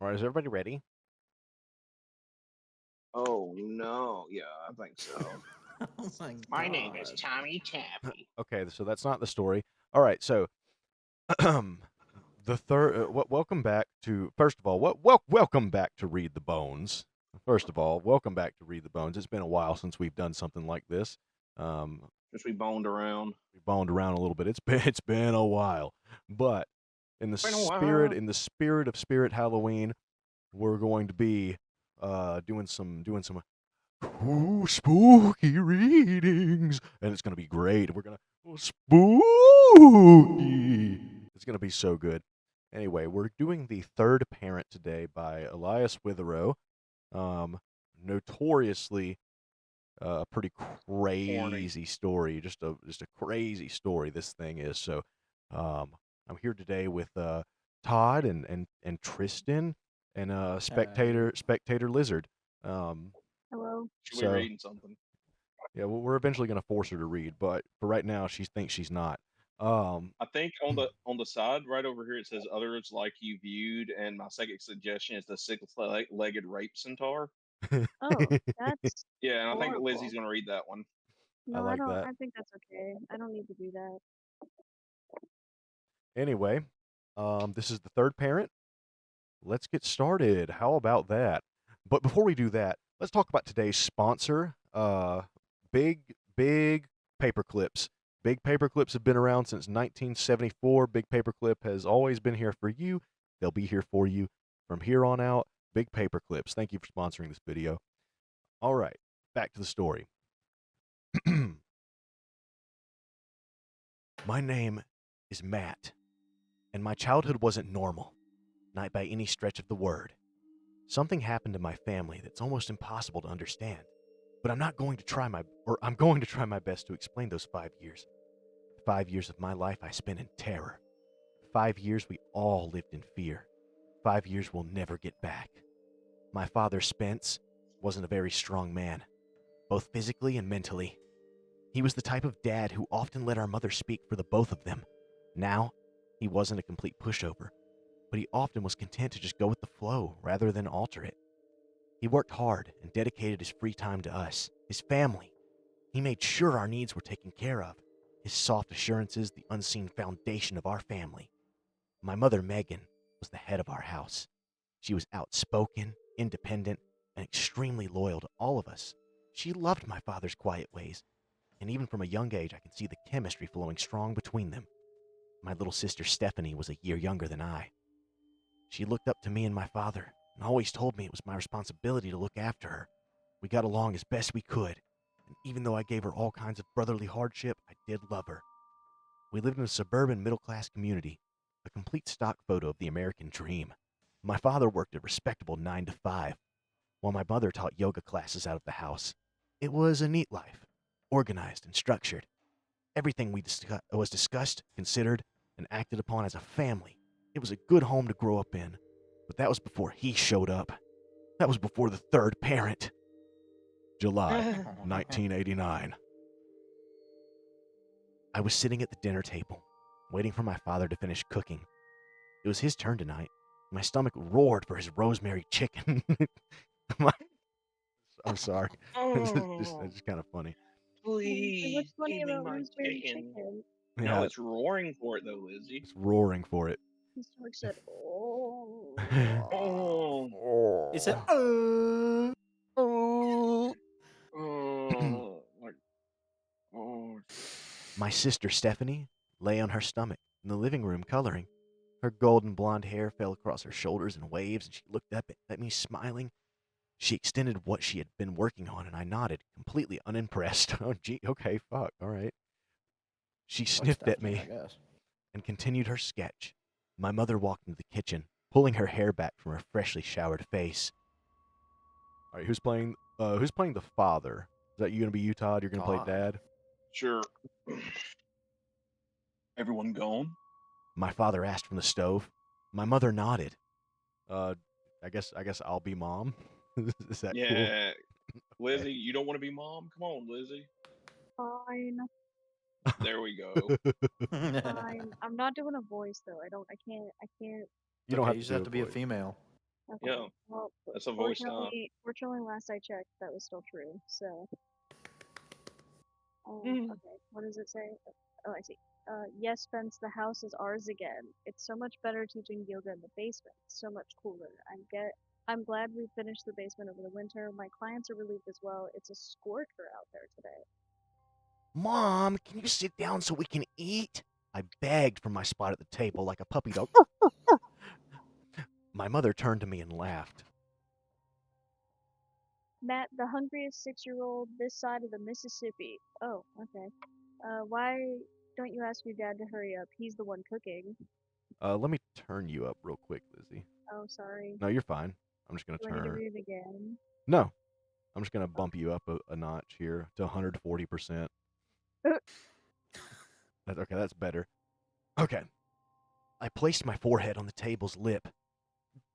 All right, is everybody ready? Oh no, yeah, I think so. Oh my My name is god. Tommy Taffy. Okay, so that's not the story. All right, so the third. Welcome back to. First of all, welcome back to Read the Bones. First of all, welcome back to Read the Bones. It's been a while since we've done something like this. Um, Just we boned around. we boned around a little bit. It's been a while, but Been a while. in the spirit of Spirit Halloween, we're going to be doing some spooky readings, and it's gonna be great. We're gonna spooky. It's gonna be so good. Anyway, we're doing the third parent today by Elias Witherow. Um, Notoriously, pretty Horny. crazy story. Just a crazy story. This thing is so. Um, I'm here today with Todd and Tristan and spectator lizard. Um, Hello. Should we so reading something? yeah, well, we're eventually gonna force her to read, but for right now, she thinks she's not. Um, I think on the side right over here it says others like you viewed, and my second suggestion is the six-legged rape centaur. Oh, that's Yeah, and I think Lizzie's horrible. gonna read that one. I No, I like don't. that. I think that's okay. I don't need to do that. Anyway, this is the third parent. Let's get started. How about that? But before we do that, let's talk about today's sponsor. Big, big paperclips. Big paperclips have been around since 1974. Big paperclip has always been here for you. They'll be here for you from here on out. Big paperclips. Thank you for sponsoring this video. All right, back to the story. My name is Matt, and my childhood wasn't normal, not by any stretch of the word. Something happened to my family that's almost impossible to understand. But I'm going to try my best to explain those 5 years. 5 years of my life I spent in terror. 5 years we all lived in fear. 5 years we'll never get back. My father, Spence, wasn't a very strong man, both physically and mentally. He was the type of dad who often let our mother speak for the both of them. Now, he wasn't a complete pushover, but he often was content to just go with the flow rather than alter it. He worked hard and dedicated his free time to us, his family. He made sure our needs were taken care of. His soft assurances, the unseen foundation of our family. My mother, Megan, was the head of our house. She was outspoken, independent, and extremely loyal to all of us. She loved my father's quiet ways, and even from a young age, I could see the chemistry flowing strong between them. My little sister Stephanie was a year younger than I. She looked up to me and my father, and always told me it was my responsibility to look after her. We got along as best we could, and even though I gave her all kinds of brotherly hardship, I did love her. We lived in a suburban middle-class community, a complete stock photo of the American dream. My father worked a respectable 9 to 5, while my mother taught yoga classes out of the house. It was a neat life, organized and structured. Everything was discussed, considered, and acted upon as a family. It was a good home to grow up in, but that was before he showed up. That was before the third parent. July Oh, no. 1989. I was sitting at the dinner table, waiting for my father to finish cooking. It was his turn tonight. My stomach roared for his rosemary chicken. I'm sorry. Oh, It's just kind of funny. please What's funny give me about my rosemary chicken. chicken? No, Yeah, it's roaring for it though, Lizzie. it's roaring for it. His stomach said, "Oh." Oh, He said, Oh. like, oh, My sister Stephanie lay on her stomach in the living room coloring. Her golden blonde hair fell across her shoulders in waves, and she looked up at me, smiling. She extended what she had been working on, and I nodded, completely unimpressed. Oh, gee, okay, fuck, all right. She like sniffed at Stephanie, I me guess. and continued her sketch. My mother walked into the kitchen, pulling her hair back from her freshly showered face. All right, who's playing the father? Is that you gonna be you, Todd? You're gonna play Todd. dad? sure. Everyone gone? My father asked from the stove. My mother nodded. Uh, I guess I'll be mom. Is that cool? Yeah, Okay. Lizzie, you don't want to be mom? Come on, Lizzie. Fine, There we go. fine. I'm not doing a voice though. I don't. I can't. I can't. You It's don't okay. have You to just do have a to be a voice. female. Okay. Yeah, Well, that's a voice now. fortunately, last I checked, that was still true. So, Mm. okay. What does it say? Oh, I see. Yes, Spence, the house is ours again. It's so much better teaching yoga in the basement. It's so much cooler. I'm glad we finished the basement over the winter. My clients are relieved as well. It's a scorcher out there today. Mom, can you sit down so we can eat? I begged from my spot at the table like a puppy dog. My mother turned to me and laughed. Matt, the hungriest 6-year-old this side of the Mississippi. Oh, okay. Why don't you ask your dad to hurry up? He's the one cooking. Let me turn you up real quick, Lizzie. Oh, sorry. No, you're fine. I'm just gonna Do I need to turn. read it again? No, I'm just gonna bump you up a notch here to 140%. Okay, that's better. Okay. I placed my forehead on the table's lip.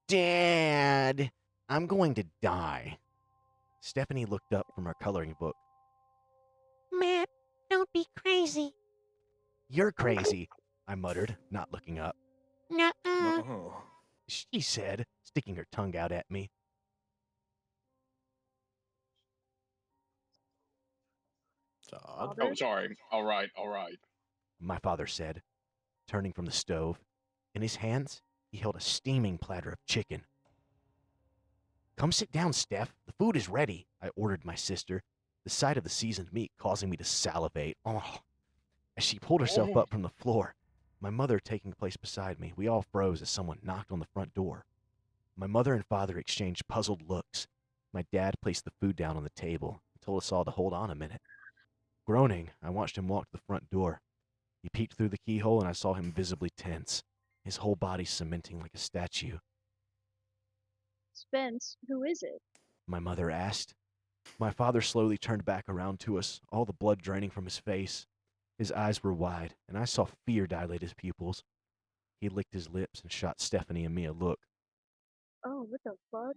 Dad, I'm going to die. Stephanie looked up from her coloring book. Matt, don't be crazy. You're crazy, I muttered, not looking up. Nuh-uh. No. She said, sticking her tongue out at me. It's odd. Father? Oh, sorry. All right, all right. My father said, turning from the stove. In his hands, he held a steaming platter of chicken. Come sit down, Steph. The food is ready, I ordered my sister, the sight of the seasoned meat causing me to salivate. Oh. As she pulled herself up from the floor, my mother taking place beside me, we all froze as someone knocked on the front door. My mother and father exchanged puzzled looks. My dad placed the food down on the table and told us all to hold on a minute. Groaning, I watched him walk to the front door. He peeked through the keyhole and I saw him visibly tense, his whole body cementing like a statue. Spence, who is it? My mother asked. My father slowly turned back around to us, all the blood draining from his face. His eyes were wide, and I saw fear dilate his pupils. He licked his lips and shot Stephanie and me a look. Oh, what the fuck?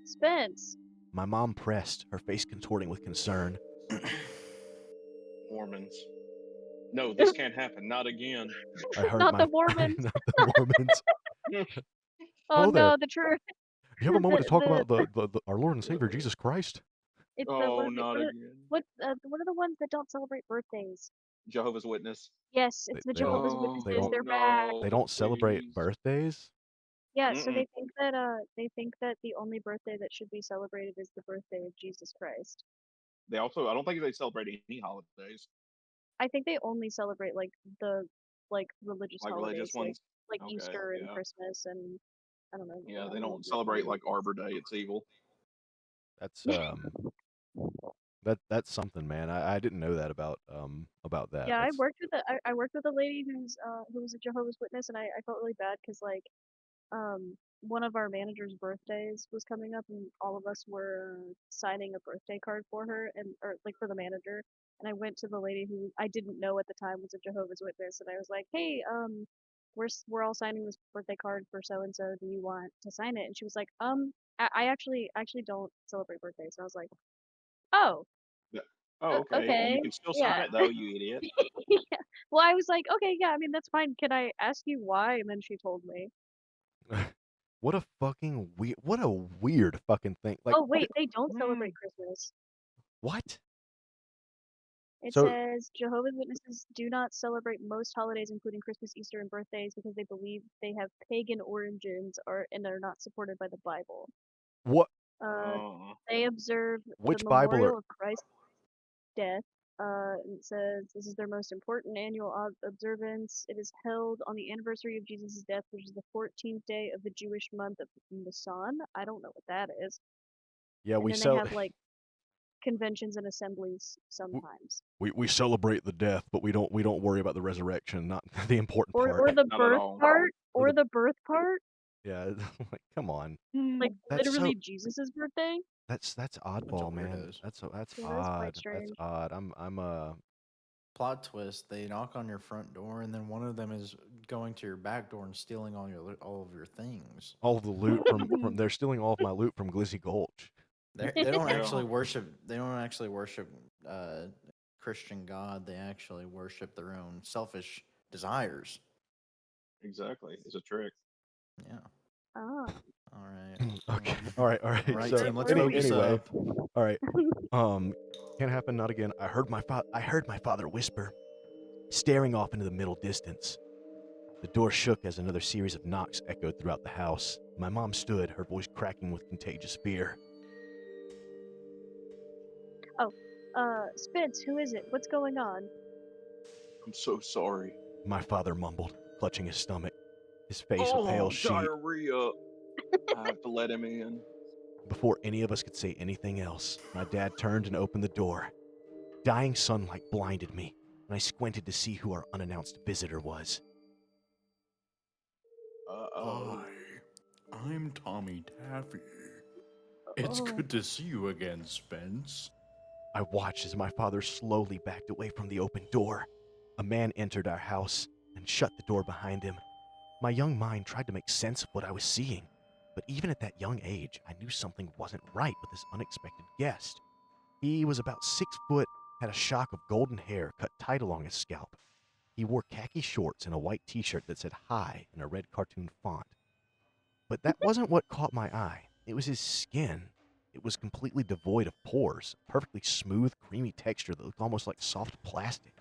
Spence! My mom pressed, her face contorting with concern. Mormons. No, this can't happen. Not again. I heard Not my the Mormons! not the Mormons. Oh Hello there. no, the church! You have a moment to talk the- about the our Lord and Savior Jesus Christ? It's the Oh, not again. what are the ones that don't celebrate birthdays? Jehovah's Witness. Yes, it's the They don't- Jehovah's Oh, Witnesses. don't- They're bad. no, They don't celebrate please. birthdays? Yeah, so Mm-mm. they think that the only birthday that should be celebrated is the birthday of Jesus Christ. They also, I don't think they celebrate any holidays, I think they only celebrate the religious like holidays, religious ones. like Okay, Easter and yeah. Christmas and I don't know. Yeah, I they know don't what celebrate like holidays. Arbor Day. It's evil. That's that's something, man. I didn't know that about that. Yeah, That's, I worked with a lady who was a Jehovah's Witness, and I felt really bad because one of our manager's birthdays was coming up, and all of us were signing a birthday card for her or like for the manager. And I went to the lady who I didn't know at the time was a Jehovah's Witness, and I was like, "Hey, we're all signing this birthday card for so and so. Do you want to sign it?" And she was like, I actually don't celebrate birthdays." And I was like, "Oh, Yeah. Oh, okay. You okay, can still sign yeah." it though, you idiot. Yeah. Well, I was like, "Okay, yeah, I mean that's fine. Can I ask you why?" And then she told me. what a weird fucking thing. Like, Oh wait, they don't celebrate Christmas. what? It So says Jehovah's Witnesses do not celebrate most holidays, including Christmas, Easter, and birthdays, because they believe they have pagan origins and are not supported by the Bible. what? Oh. They observe the Which Bible memorial are? of Christ's death. It says this is their most important annual observance. It is held on the anniversary of Jesus' death, which is the 14th day of the Jewish month of Nisan. I don't know what that is. Yeah, And we then they cel- have like conventions and assemblies sometimes. we celebrate the death, but we don't worry about the resurrection, not the important Or part. the Not at birth all. part, Or or the birth part. Yeah, like come on. Like That's literally so Jesus's birthday. that's Bunch oddball, of man. weirdos. That's Yeah, that's quite odd. That's strange. odd. I'm Plot twist: they knock on your front door, and then one of them is going to your back door and stealing all of your things. all the loot from they're stealing all of my loot from Glizzy Gulch. They don't Yeah. actually worship. They don't actually worship Christian God. They actually worship their own selfish desires. Exactly. It's a trick. Yeah. Ah. All right. Okay. All right. All right, So team. Let's Any- focus anyway, up. all right. Can't happen. Not again. I heard my father whisper, staring off into the middle distance. The door shook as another series of knocks echoed throughout the house. My mom stood, her voice cracking with contagious fear. Spence, who is it? What's going on? I'm so sorry. My father mumbled, clutching his stomach, his face a Oh, pale sheet. diarrhea. I have to let him in. Before any of us could say anything else, my dad turned and opened the door. Dying sunlight blinded me, and I squinted to see who our unannounced visitor was. Uh-oh. Hi, I'm Tommy Taffy. It's Oh. good to see you again, Spence. I watched as my father slowly backed away from the open door. A man entered our house and shut the door behind him. My young mind tried to make sense of what I was seeing, but even at that young age, I knew something wasn't right with this unexpected guest. He was about 6 foot, had a shock of golden hair cut tight along his scalp. He wore khaki shorts and a white t-shirt that said "Hi" in a red cartoon font. But that wasn't what caught my eye. It was his skin. It was completely devoid of pores, a perfectly smooth, creamy texture that looked almost like soft plastic.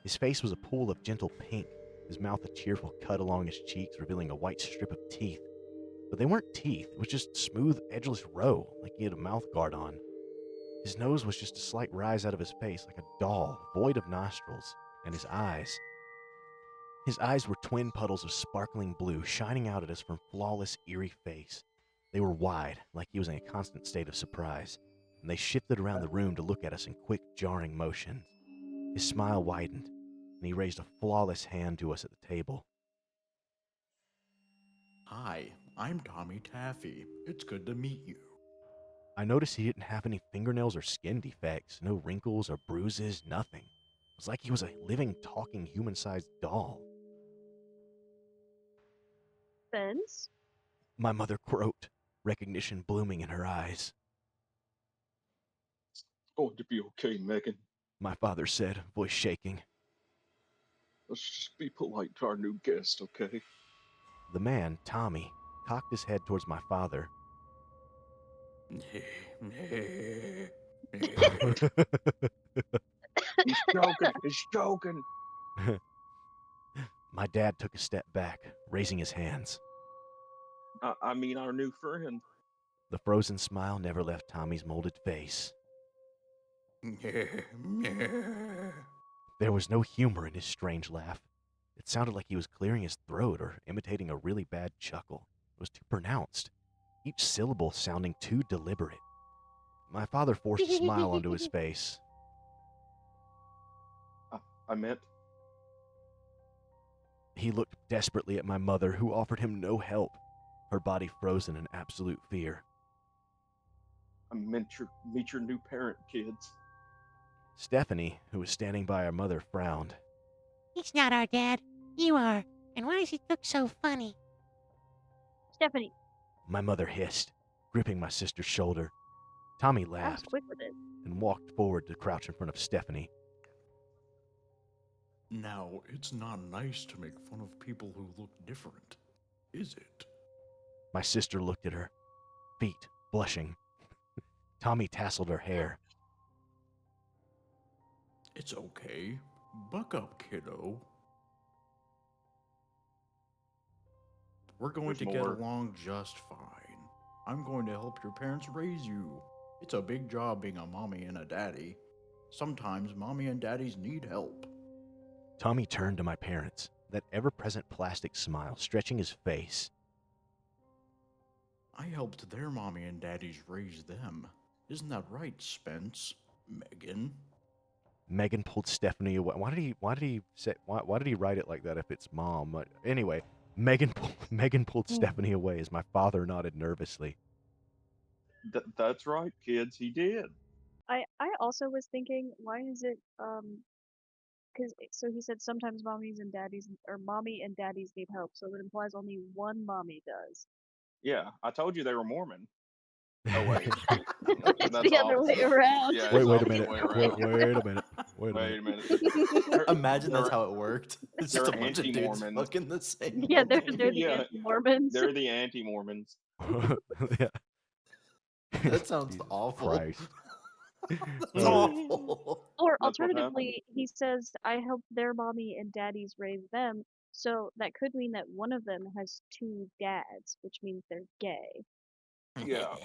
His face was a pool of gentle pink, his mouth a cheerful cut along his cheeks, revealing a white strip of teeth. But they weren't teeth, it was just smooth, edgeless row, like he had a mouth guard on. His nose was just a slight rise out of his face, like a doll, void of nostrils, and his eyes. His eyes were twin puddles of sparkling blue, shining out at us from flawless, eerie face. They were wide, like he was in a constant state of surprise, and they shifted around the room to look at us in quick, jarring motions. His smile widened, and he raised a flawless hand to us at the table. Hi, I'm Tommy Taffy. It's good to meet you. I noticed he didn't have any fingernails or skin defects, no wrinkles or bruises, nothing. It was like he was a living, talking, human-sized doll. Spence? My mother croaked, recognition blooming in her eyes. It's going to be okay, Megan. My father said, voice shaking. Let's just be polite to our new guest, okay? The man, Tommy, cocked his head towards my father. He's joking. He's joking. My dad took a step back, raising his hands. I mean, our new friend. The frozen smile never left Tommy's molded face. There was no humor in his strange laugh. It sounded like he was clearing his throat or imitating a really bad chuckle. It was too pronounced, each syllable sounding too deliberate. My father forced a smile onto his face. I meant, He looked desperately at my mother, who offered him no help, her body frozen in absolute fear. I meant meet your new parent, kids. Stephanie, who was standing by our mother, frowned. He's not our dad. You are. And why does he look so funny? Stephanie, My mother hissed, gripping my sister's shoulder. Tommy I was laughed quick with it. and walked forward to crouch in front of Stephanie. Now, it's not nice to make fun of people who look different, is it? My sister looked at her, feet blushing. Tommy tasseled her hair. It's okay. Buck up, kiddo. We're going There's to more. get along just fine. I'm going to help your parents raise you. It's a big job being a mommy and a daddy. Sometimes mommy and daddies need help. Tommy turned to my parents, that ever-present plastic smile stretching his face. I helped their mommy and daddies raise them. Isn't that right, Spence? Megan? Megan pulled Stephanie away. Why did he write it like that if it's mom? Anyway, Megan pulled Stephanie away as my father nodded nervously. That's right, kids. He did. I also was thinking, why is it because so he said sometimes mommies and daddies or mommy and daddies need help, so it implies only one mommy does. Yeah, I told you they were Mormon. Oh wait, It's That's the other way opposite. around. Yeah, Wait it's a opposite minute. way Wait around. a minute. Wait a Wait a minute. minute. Imagine that's They're- how it worked. It's they're just a bunch of dudes anti-Mormons. fucking the same. Yeah, they're woman. the Yeah. anti-Mormons. They're the anti-Mormons. Yeah. That sounds Jesus awful. Christ. That's Uh, awful. Or That's what alternatively, he says, I helped their mommy and daddies raise them, so that could mean that one of them has two dads, which means they're gay. Yeah.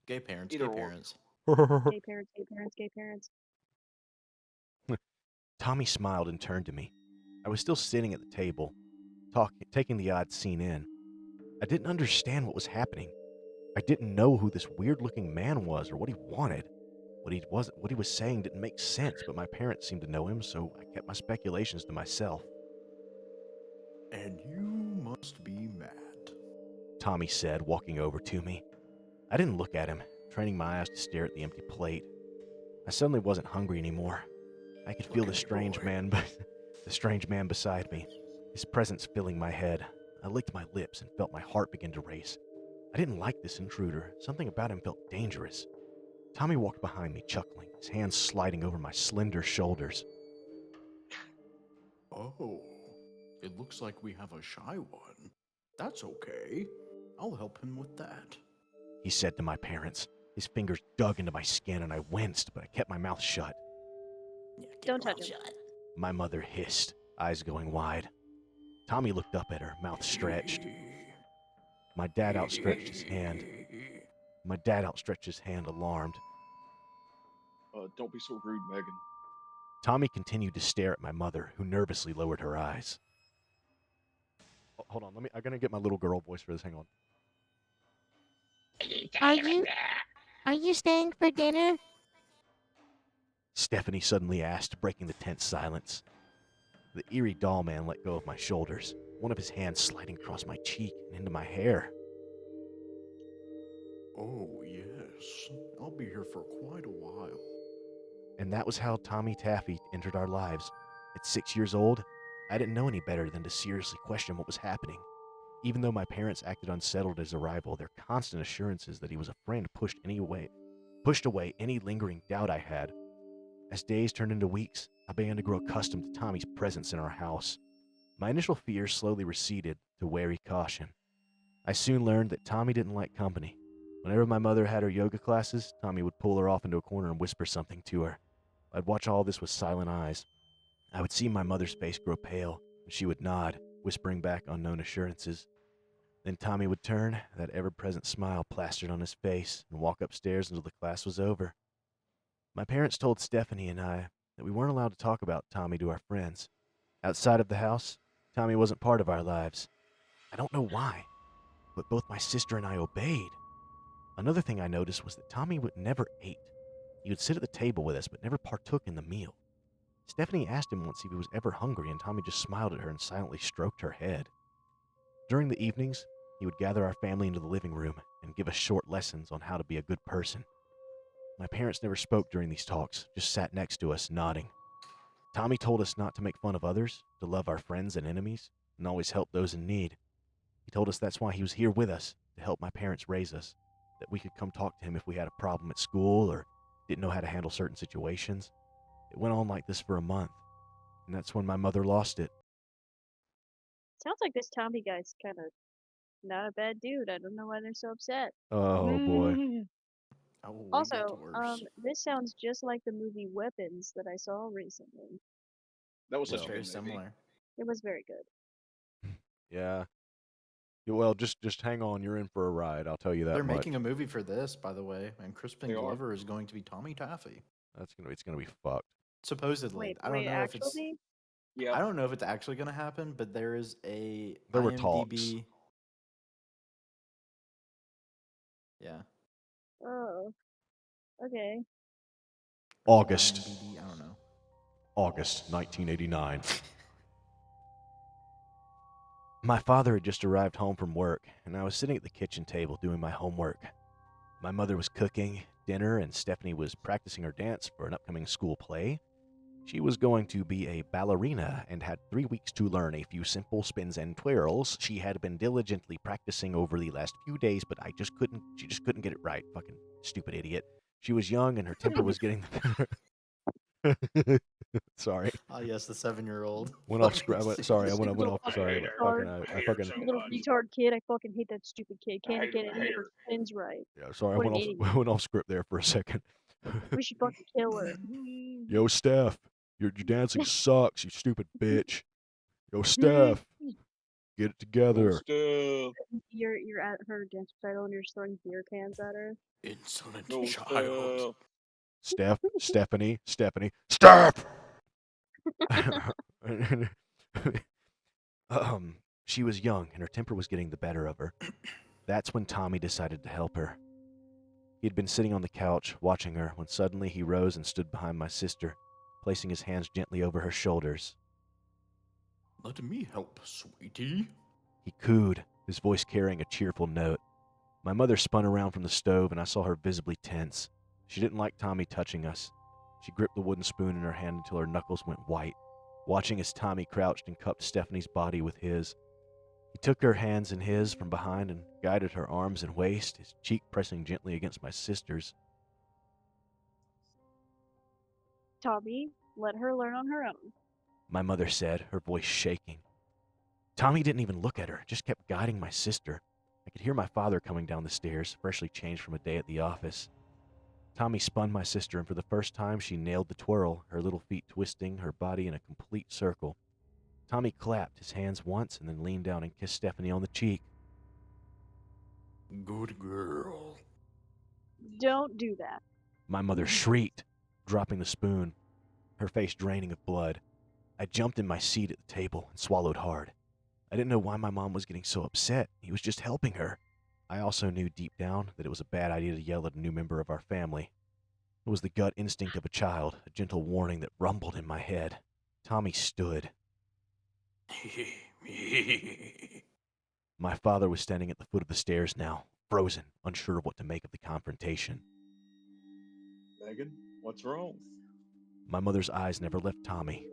Gay parents, Either gay or. parents. Gay parents, gay parents, gay parents. Tommy smiled and turned to me. I was still sitting at the table, taking the odd scene in. I didn't understand what was happening. I didn't know who this weird-looking man was or what he wanted. What he was saying didn't make sense, but my parents seemed to know him, so I kept my speculations to myself. And you must be mad. Tommy said, walking over to me. I didn't look at him, training my eyes to stare at the empty plate. I suddenly wasn't hungry anymore. I could feel the Okay, strange boy. man beside me, his presence filling my head. I licked my lips and felt my heart begin to race. I didn't like this intruder. Something about him felt dangerous. Tommy walked behind me, chuckling, his hands sliding over my slender shoulders. Oh, it looks like we have a shy one. That's okay. I'll help him with that. He said to my parents. His fingers dug into my skin and I winced, but I kept my mouth shut. Yeah, keep Don't your touch mouth him. shut. My mother hissed, eyes going wide. Tommy looked up at her, mouth stretched. My dad outstretched his hand. Alarmed. Don't be so rude, Megan. Tommy continued to stare at my mother, who nervously lowered her eyes. Oh, hold on, I'm gonna get my little girl voice for this. Hang on. Are you staying for dinner? Stephanie suddenly asked, breaking the tense silence. The eerie doll man let go of my shoulders, one of his hands sliding across my cheek and into my hair. Oh, yes. I'll be here for quite a while. And that was how Tommy Taffy entered our lives. At 6 years old, I didn't know any better than to seriously question what was happening. Even though my parents acted unsettled at his arrival, their constant assurances that he was a friend pushed away any lingering doubt I had. As days turned into weeks, I began to grow accustomed to Tommy's presence in our house. My initial fears slowly receded to wary caution. I soon learned that Tommy didn't like company. Whenever my mother had her yoga classes, Tommy would pull her off into a corner and whisper something to her. I'd watch all this with silent eyes. I would see my mother's face grow pale, and she would nod, whispering back unknown assurances. Then Tommy would turn, that ever-present smile plastered on his face, and walk upstairs until the class was over. My parents told Stephanie and I that we weren't allowed to talk about Tommy to our friends. Outside of the house, Tommy wasn't part of our lives. I don't know why, but both my sister and I obeyed. Another thing I noticed was that Tommy never ate. He would sit at the table with us, but never partook in the meal. Stephanie asked him once if he was ever hungry, and Tommy just smiled at her and silently stroked her head. During the evenings, he would gather our family into the living room and give us short lessons on how to be a good person. My parents never spoke during these talks, just sat next to us, nodding. Tommy told us not to make fun of others, to love our friends and enemies, and always help those in need. He told us that's why he was here with us, to help my parents raise us, that we could come talk to him if we had a problem at school or didn't know how to handle certain situations. It went on like this for a month, and that's when my mother lost it. Sounds like this Tommy guy's kind of not a bad dude. I don't know why they're so upset. Oh, boy. Oh, it gets Also, worse. this sounds just like the movie Weapons that I saw recently. That was It's such a very good movie. similar. It was very good. Yeah. Well, just hang on. You're in for a ride. I'll tell you that They're much. making a movie for this, by the way, and Crispin They are. Glover is going to be Tommy Taffy. It's gonna be fucked. Supposedly, Wait, I don't know if it's. actually? Yeah. I don't know if it's actually going to happen, but there is a There were IMDb. talks. Yeah. Oh. Okay. August IMDb, I don't know. 1989. My father had just arrived home from work, and I was sitting at the kitchen table doing my homework. My mother was cooking dinner, and Stephanie was practicing her dance for an upcoming school play. She was going to be a ballerina and had 3 weeks to learn a few simple spins and twirls. She had been diligently practicing over the last few days, but she just couldn't get it right. Fucking stupid idiot. She was young and her temper was getting the better. Sorry. Ah, yes, the 7-year-old. Went off Fucking script. Sorry, I went Stupid off. little Sorry, hate her. fucking. I I hate her fucking. so little much. retard kid. I fucking hate that stupid kid. I Can't hate get her. I any hate of his her. spins right. Yeah, sorry, I What went an off. idiot. Went off script there for a second. We should fucking kill her. Yo, Steph, your dancing sucks, you stupid bitch. Yo, Steph, get it together. Steph. You're at her dance recital and you're just throwing beer cans at her. Insolent No, child. Steph. Stephanie, Steph. She was young and her temper was getting the better of her. That's when Tommy decided to help her. He had been sitting on the couch watching her when suddenly he rose and stood behind my sister, placing his hands gently over her shoulders. Let me help, sweetie. He cooed, his voice carrying a cheerful note. My mother spun around from the stove and I saw her visibly tense. She didn't like Tommy touching us. She gripped the wooden spoon in her hand until her knuckles went white, watching as Tommy crouched and cupped Stephanie's body with his. He took her hands in his from behind and guided her arms and waist, his cheek pressing gently against my sister's. Tommy, let her learn on her own. My mother said, her voice shaking. Tommy didn't even look at her, just kept guiding my sister. I could hear my father coming down the stairs, freshly changed from a day at the office. Tommy spun my sister, and for the first time she nailed the twirl, her little feet twisting, her body in a complete circle. Tommy clapped his hands once and then leaned down and kissed Stephanie on the cheek. Good girl. Don't do that. My mother shrieked, dropping the spoon, her face draining of blood. I jumped in my seat at the table and swallowed hard. I didn't know why my mom was getting so upset. He was just helping her. I also knew deep down that it was a bad idea to yell at a new member of our family. It was the gut instinct of a child, a gentle warning that rumbled in my head. Tommy stood. My father was standing at the foot of the stairs now, frozen, unsure of what to make of the confrontation. Megan, what's wrong? My mother's eyes never left Tommy.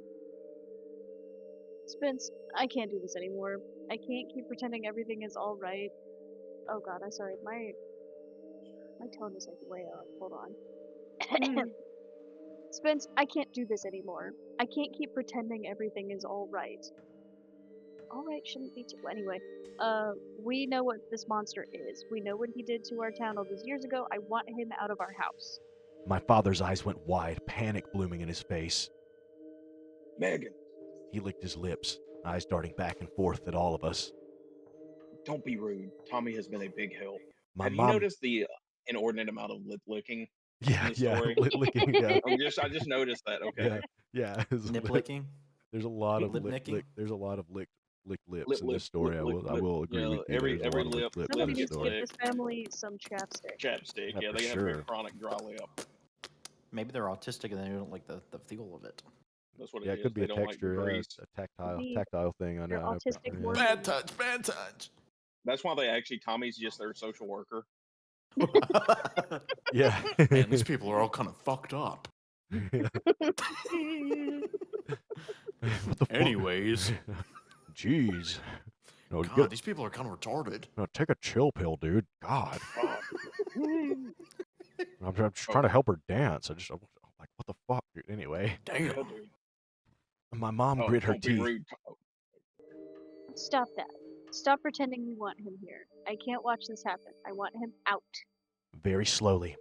Spence, I can't do this anymore. I can't keep pretending everything is all right. Oh god, I'm sorry. My tone is like way up. Hold on. Spence, I can't do this anymore. I can't keep pretending everything is all right. All right shouldn't be too. Anyway, we know what this monster is. We know what he did to our town all those years ago. I want him out of our house. My father's eyes went wide, panic blooming in his face. Megan, He licked his lips, eyes darting back and forth at all of us. don't be rude. Tommy has been a big help. My Have mom, you noticed the inordinate amount of lip licking yeah, in the yeah, story? licking, yeah, I just noticed that. Okay. yeah. His Nip lip- licking? There's a lot of Lip nicking? There's a lot of licked lips Lip, in lip, this story. lip, I will agree yeah, with you. every There's a lot of lip lips in Somebody this needs to story. get this family some chapstick. Chapstick. Yeah, Yeah, for they have sure. very chronic dry lip. Maybe they're autistic and they don't like the feel of it. That's what Yeah, it it is. could be They a don't like the texture, grease. a Maybe tactile thing. I they're know. autistic Yeah. more Bad touch, bad touch. That's why Tommy's just their social worker. Yeah. Man, these people are all kind of fucked up. What the fuck? Anyways. Jeez. No, God, these people are kind of retarded. no, take a chill pill, dude. God. I'm just Oh. trying to help her dance. I'm like, what the fuck, dude? Anyway, Damn. Yeah, dude. my mom Oh, grit her don't be teeth. rude. Stop that. Stop pretending we want him here. I can't watch this happen. I want him out. Very slowly,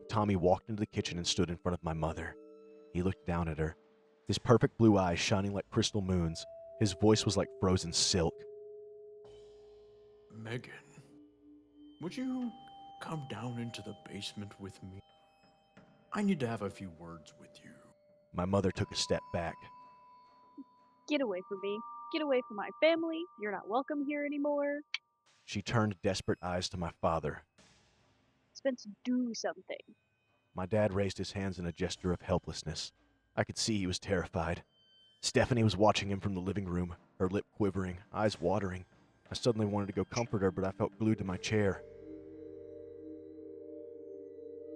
Tommy walked into the kitchen and stood in front of my mother. He looked down at her, his perfect blue eyes shining like crystal moons. His voice was like frozen silk. Megan, would you come down into the basement with me? I need to have a few words with you. My mother took a step back. Get away from me. Get away from my family. You're not welcome here anymore. She turned desperate eyes to my father. Spence, do something. My dad raised his hands in a gesture of helplessness. I could see he was terrified. Stephanie was watching him from the living room, her lip quivering, eyes watering. I suddenly wanted to go comfort her, but I felt glued to my chair.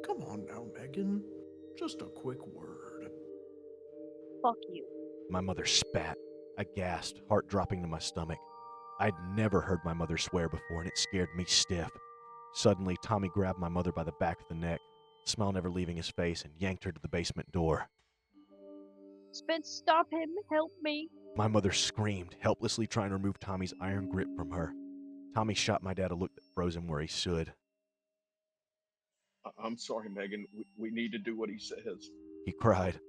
Come on now, Megan. Just a quick word. Fuck you. My mother spat. I gasped, heart dropping to my stomach. I'd never heard my mother swear before, and it scared me stiff. Suddenly, Tommy grabbed my mother by the back of the neck, smile never leaving his face, and yanked her to the basement door. Spence, stop him! Help me! My mother screamed, helplessly trying to remove Tommy's iron grip from her. Tommy shot my dad a look that froze him where he stood. I'm sorry, Megan. We need to do what he says. He cried.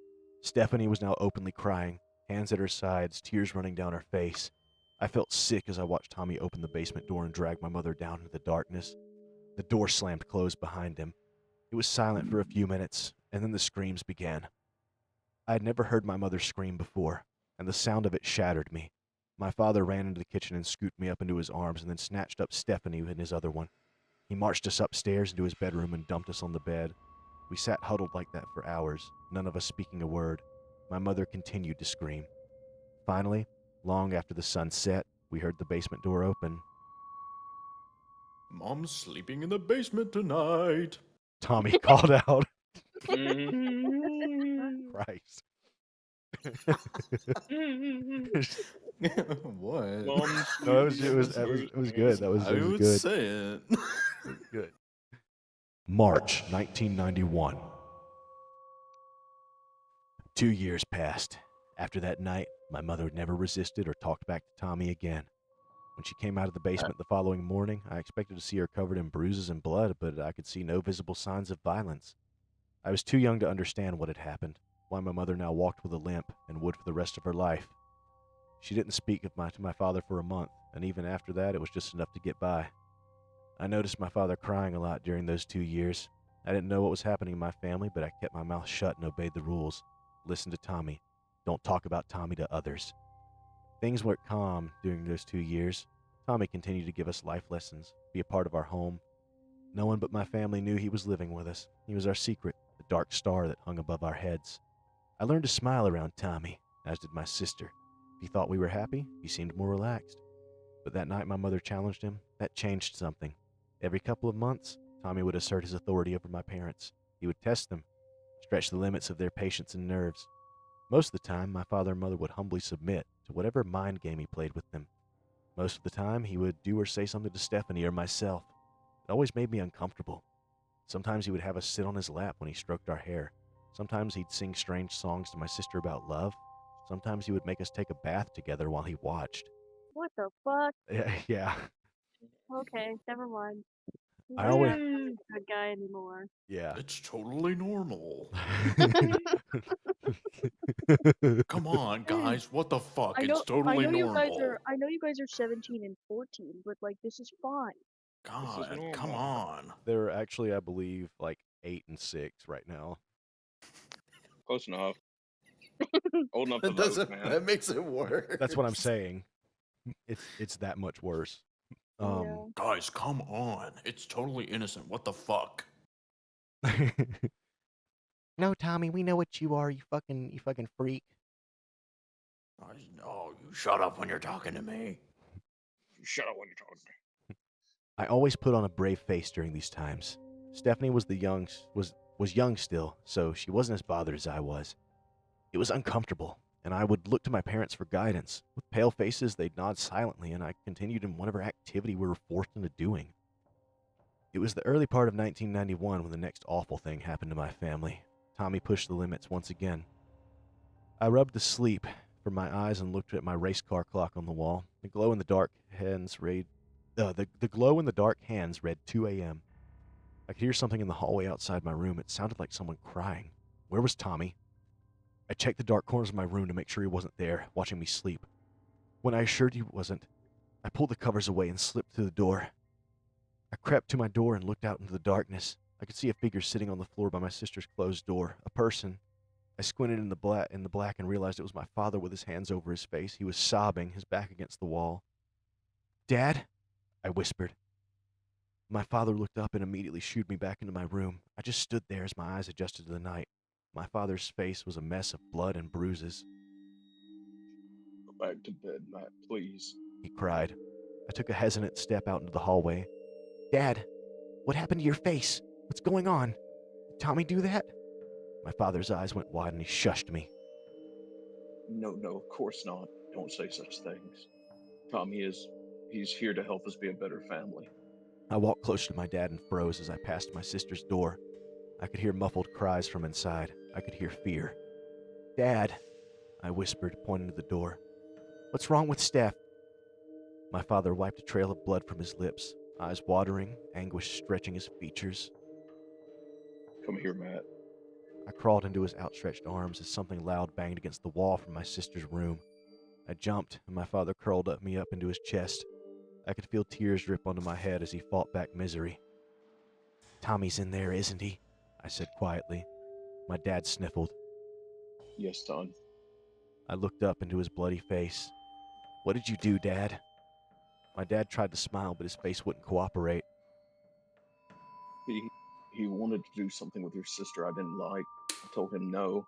Stephanie was now openly crying, hands at her sides, tears running down her face. I felt sick as I watched Tommy open the basement door and drag my mother down into the darkness. The door slammed closed behind him. It was silent for a few minutes, and then the screams began. I had never heard my mother scream before, and the sound of it shattered me. My father ran into the kitchen and scooped me up into his arms and then snatched up Stephanie in his other one. He marched us upstairs into his bedroom and dumped us on the bed. We sat huddled like that for hours, none of us speaking a word. My mother continued to scream. Finally, long after the sun set, we heard the basement door open. Mom's sleeping in the basement tonight. Tommy called out. Mhm. Christ. What? Mom's No, it sleeping was in the it was basement. good. That was I would good. say it. It was good. March 1991. 2 years passed. After that night, my mother never resisted or talked back to Tommy again. When she came out of the basement the following morning, I expected to see her covered in bruises and blood, but I could see no visible signs of violence. I was too young to understand what had happened, why my mother now walked with a limp and would for the rest of her life. She didn't speak to my father for a month, and even after that, it was just enough to get by. I noticed my father crying a lot during those 2 years. I didn't know what was happening in my family, but I kept my mouth shut and obeyed the rules. Listen to Tommy. Don't talk about Tommy to others. Things went calm during those 2 years. Tommy continued to give us life lessons, be a part of our home. No one but my family knew he was living with us. He was our secret, the dark star that hung above our heads. I learned to smile around Tommy, as did my sister. If he thought we were happy, he seemed more relaxed. But that night my mother challenged him. That changed something. Every couple of months, Tommy would assert his authority over my parents. He would test them, stretch the limits of their patience and nerves. Most of the time, my father and mother would humbly submit to whatever mind game he played with them. Most of the time, he would do or say something to Stephanie or myself. It always made me uncomfortable. Sometimes he would have us sit on his lap when he stroked our hair. Sometimes he'd sing strange songs to my sister about love. Sometimes he would make us take a bath together while he watched. What the fuck? Yeah. Okay, never mind. He's I not always- a good guy anymore. Yeah. It's totally normal. Come on, guys. What the fuck? I know, It's totally I know normal. I know you guys are 17 and 14, but like this is fine. God, normal. come on. They're actually, I believe, like 8 and 6 right now. Close enough. Old enough to That vote, doesn't. man. That makes it worse. That's what I'm saying. It's that much worse. Yeah. Guys, come on. It's totally innocent. What the fuck? No, Tommy, we know what you are, you fucking freak. Guys, no, you shut up when you're talking to me. Shut up when you're talking to me. I always put on a brave face during these times. Stephanie was young still, so she wasn't as bothered as I was. It was uncomfortable, and I would look to my parents for guidance. With pale faces, they'd nod silently, and I continued in whatever activity we were forced into doing. It was the early part of 1991 when the next awful thing happened to my family. Tommy pushed the limits once again. I rubbed the sleep from my eyes and looked at my race car clock on the wall. The glow in the dark hands read 2 a.m. I could hear something in the hallway outside my room. It sounded like someone crying. Where was Tommy? I checked the dark corners of my room to make sure he wasn't there, watching me sleep. When I assured he wasn't, I pulled the covers away and slipped through the door. I crept to my door and looked out into the darkness. I could see a figure sitting on the floor by my sister's closed door, a person. I squinted in the black and realized it was my father with his hands over his face. He was sobbing, his back against the wall. "Dad?" I whispered. My father looked up and immediately shooed me back into my room. I just stood there as my eyes adjusted to the night. My father's face was a mess of blood and bruises. Go back to bed, Matt, please. He cried. I took a hesitant step out into the hallway. "Dad, what happened to your face? What's going on? Did Tommy do that?" My father's eyes went wide and he shushed me. No, of course not. Don't say such things. Tommy he's here to help us be a better family. I walked closer to my dad and froze as I passed my sister's door. I could hear muffled cries from inside. I could hear fear. "Dad." I whispered, pointing to the door. What's wrong with Steph? My father wiped a trail of blood from his lips, eyes watering, anguish stretching his features. Come here, Matt. I crawled into his outstretched arms as something loud banged against the wall from my sister's room. I jumped, and my father curled me up into his chest. I could feel tears drip onto my head as he fought back misery. Tommy's in there, isn't he? I said quietly. My dad sniffled. Yes, son. I looked up into his bloody face. What did you do, Dad? My dad tried to smile, but his face wouldn't cooperate. He wanted to do something with your sister I didn't like. I told him no.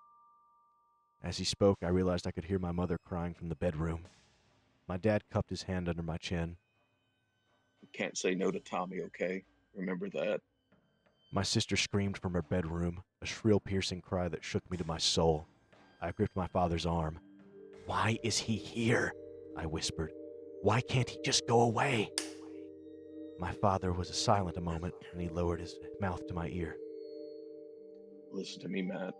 As he spoke, I realized I could hear my mother crying from the bedroom. My dad cupped his hand under my chin. You can't say no to Tommy, okay? Remember that. My sister screamed from her bedroom, a shrill, piercing cry that shook me to my soul. I gripped my father's arm. Why is he here? I whispered. Why can't he just go away? My father was silent a moment, and he lowered his mouth to my ear. Listen to me, Matt.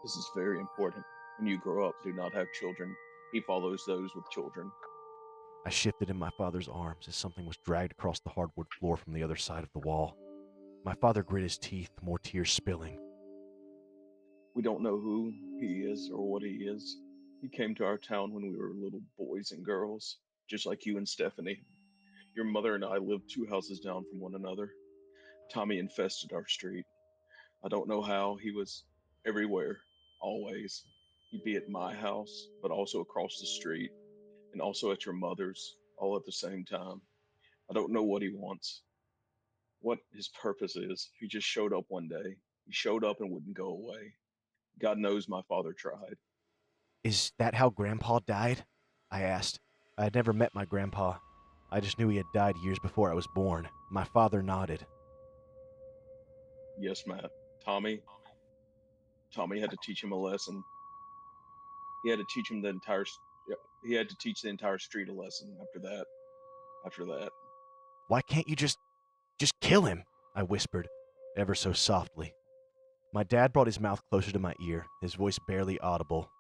This is very important. When you grow up, do not have children. He follows those with children. I shifted in my father's arms as something was dragged across the hardwood floor from the other side of the wall. My father grit his teeth, more tears spilling. We don't know who he is or what he is. He came to our town when we were little boys and girls, just like you and Stephanie. Your mother and I lived 2 houses down from one another. Tommy infested our street. I don't know how. He was everywhere, always. He'd be at my house, but also across the street, and also at your mother's, all at the same time. I don't know what he wants, what his purpose is. He just showed up one day. He showed up and wouldn't go away. God knows my father tried. Is that how Grandpa died? I asked. I had never met my grandpa. I just knew he had died years before I was born. My father nodded. Yes, Matt. Tommy had to teach him a lesson. He had to teach him the entire. He had to teach the entire street a lesson. After that, Why can't you just kill him? I whispered, ever so softly. My dad brought his mouth closer to my ear, his voice barely audible.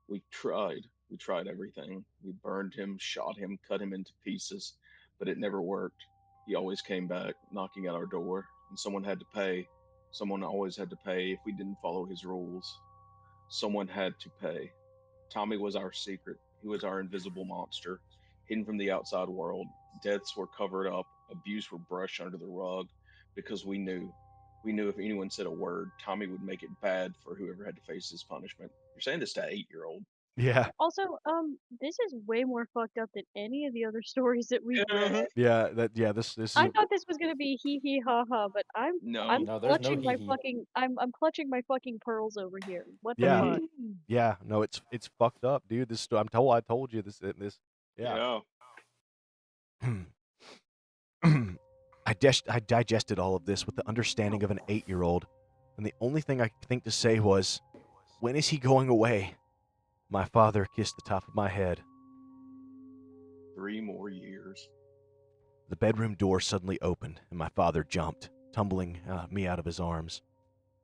we tried. We tried everything. We burned him, shot him, cut him into pieces, but it never worked. He always came back, knocking at our door, and someone had to pay. Someone always had to pay if we didn't follow his rules. Someone had to pay. Tommy was our secret. He was our invisible monster, hidden from the outside world. Deaths were covered up, abuse were brushed under the rug, because we knew. We knew if anyone said a word, Tommy would make it bad for whoever had to face his punishment. You're saying this to an 8-year-old. Yeah, Also, this is way more fucked up than any of the other stories that we've read. this is I thought this was gonna be hee hee ha ha, but I'm No. No, there's no clutching my hee-hee. fucking I'm clutching my fucking pearls over here. What the Yeah. fuck? yeah, no, it's fucked up, dude. I told you this yeah. I digested all of this with the understanding of an 8-year-old, and the only thing I could think to say was, when is he going away? My father kissed the top of my head. 3 more years. The bedroom door suddenly opened, and my father jumped, tumbling me out of his arms.